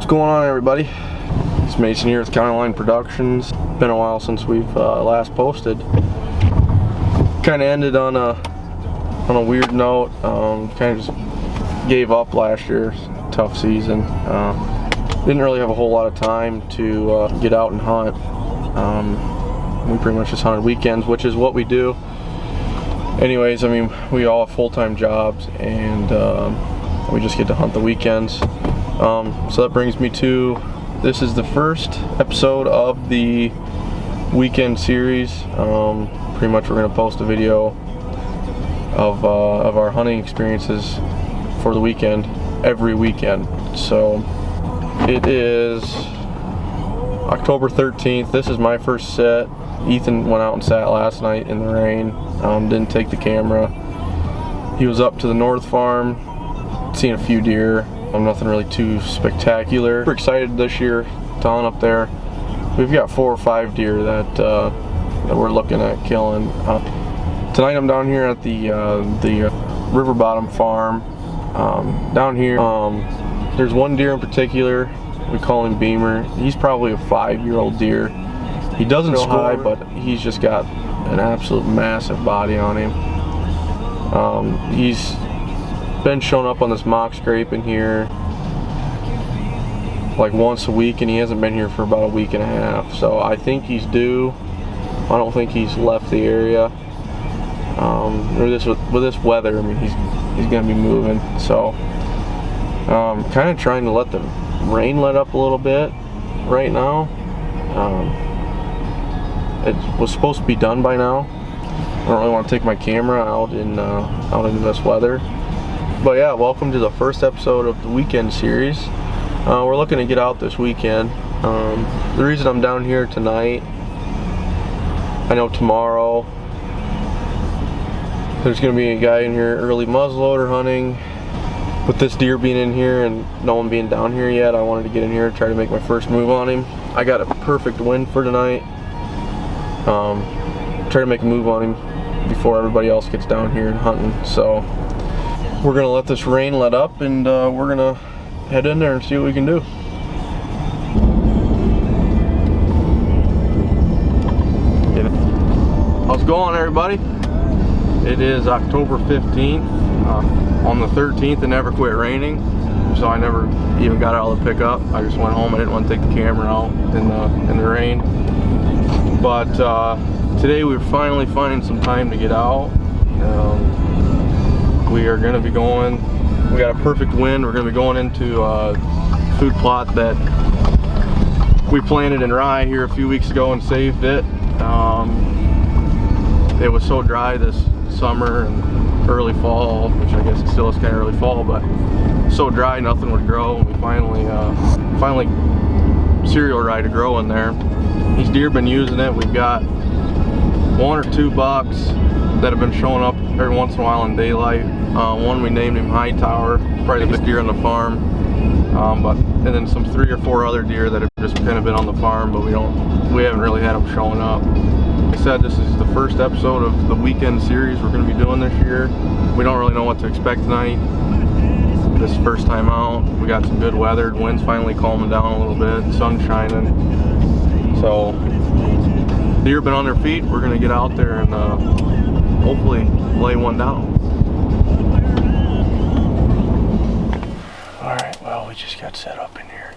What's going on, everybody? It's Mason here with County Line Productions. Been a while since we've last posted. Kind of ended on a weird note. Kind of just gave up last year. Tough season. Didn't really have a whole lot of time to get out and hunt. We pretty much just hunted weekends, which is what we do. Anyways, I mean, we all have full-time jobs, and we just get to hunt the weekends. So that brings me to, this is the first episode of the weekend series. Pretty much we're going to post a video of our hunting experiences for the weekend, every weekend. So it is October 13th. This is my first set. Ethan went out and sat last night in the rain. Didn't take the camera. He was up to the north farm, seen a few deer. Nothing really too spectacular. We're excited this year to hunt up there. We've got 4 or 5 deer that we're looking at killing. Tonight I'm down here at the River Bottom farm. Down here, there's one deer in particular. We call him Beamer. He's probably a 5-year-old deer. He doesn't score, but he's just got an absolute massive body on him. He's been showing up on this mock scrape in here like once a week, and he hasn't been here for about a week and a half. So I think he's due. I don't think he's left the area. With this weather, I mean, he's gonna be moving. So kind of trying to let the rain let up a little bit right now. It was supposed to be done by now. I don't really want to take my camera out into this weather. But yeah, welcome to the first episode of the weekend series. We're looking to get out this weekend. The reason I'm down here tonight, I know tomorrow there's going to be a guy in here early muzzleloader hunting. With this deer being in here and no one being down here yet, I wanted to get in here and try to make my first move on him. I got a perfect wind for tonight. Try to make a move on him before everybody else gets down here and hunting. So we're gonna let this rain let up, and we're gonna head in there and see what we can do. How's it going, everybody? It is October 15th. On the 13th, it never quit raining, so I never even got out of the pickup. I just went home. I didn't want to take the camera out in the rain. But today we're finally finding some time to get out. We are going to be going, we got a perfect wind. We're going to be going into a food plot that we planted in rye here a few weeks ago and saved it. It was so dry this summer and early fall, which I guess it still is kind of early fall, but so dry nothing would grow. We finally cereal rye to grow in there. These deer have been using it. We've got 1 or 2 bucks that have been showing up every once in a while in daylight. One we named him Hightower, probably the biggest deer on the farm. And then some 3 or 4 other deer that have just kind of been on the farm, but we haven't really had them showing up. Like I said, this is the first episode of the weekend series we're going to be doing this year. We don't really know what to expect tonight. This is the first time out. We got some good weather. The wind's finally calming down a little bit. The sun's shining. So deer have been on their feet. We're going to get out there and hopefully lay one down. Alright, well, we just got set up in here.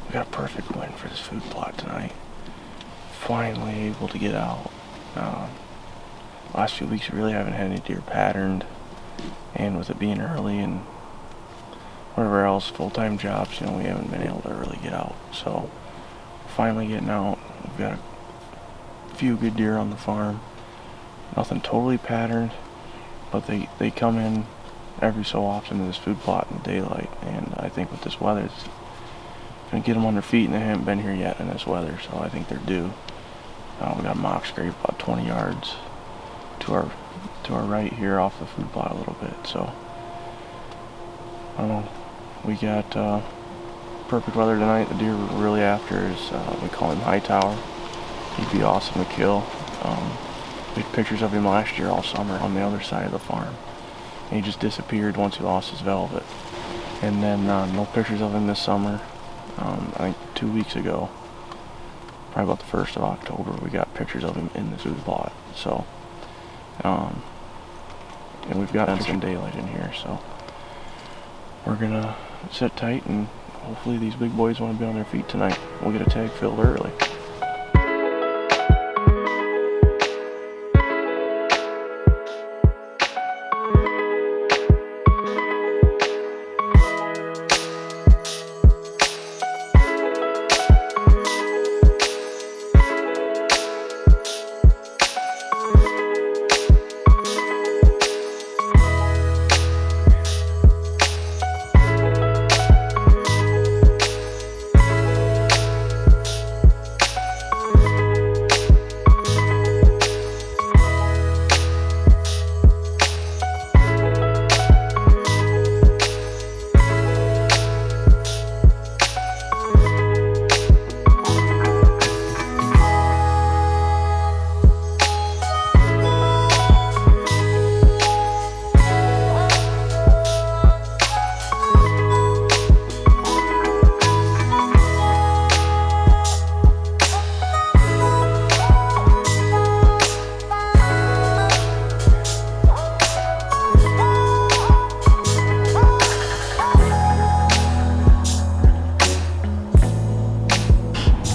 We got a perfect wind for this food plot tonight. Finally able to get out. Last few weeks we really haven't had any deer patterned, and with it being early and whatever else, full-time jobs, you know, we haven't been able to really get out. So finally getting out. We've got a few good deer on the farm. Nothing totally patterned, but they come in every so often to this food plot in the daylight, and I think with this weather it's gonna get them on their feet, and they haven't been here yet in this weather, so I think they're due. We got a mock scrape about 20 yards to our right here off the food plot a little bit. So we got perfect weather tonight. The deer we're really after is we call him Hightower. He'd be awesome to kill. We had pictures of him last year all summer on the other side of the farm. And he just disappeared once he lost his velvet. And then no pictures of him this summer. I think 2 weeks ago, probably about the 1st of October, we got pictures of him in the zoo lot. So, and we've got some daylight in here, so we're gonna sit tight and hopefully these big boys want to be on their feet tonight. We'll get a tag filled early.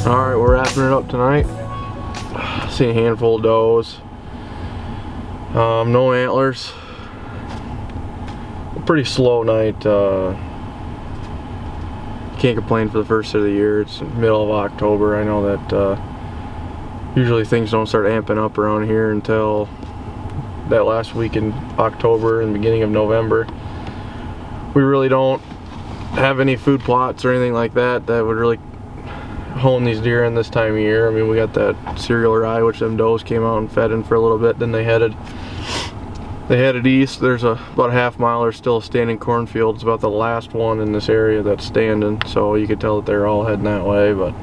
Alright, we're wrapping it up tonight. Seen a handful of does. No antlers. A pretty slow night. Can't complain for the first of the year. It's middle of October. I know that usually things don't start amping up around here until that last week in October and beginning of November. We really don't have any food plots or anything like that that would really hone these deer in this time of year. I mean, we got that cereal rye, which them does came out and fed in for a little bit. Then they headed east. There's about a half mile. There's still a standing cornfield. It's about the last one in this area that's standing, so you could tell that they're all heading that way. But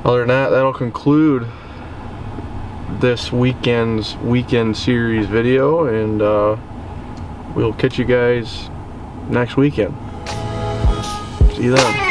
other than that, that'll conclude this weekend's weekend series video, and we'll catch you guys next weekend. See you then.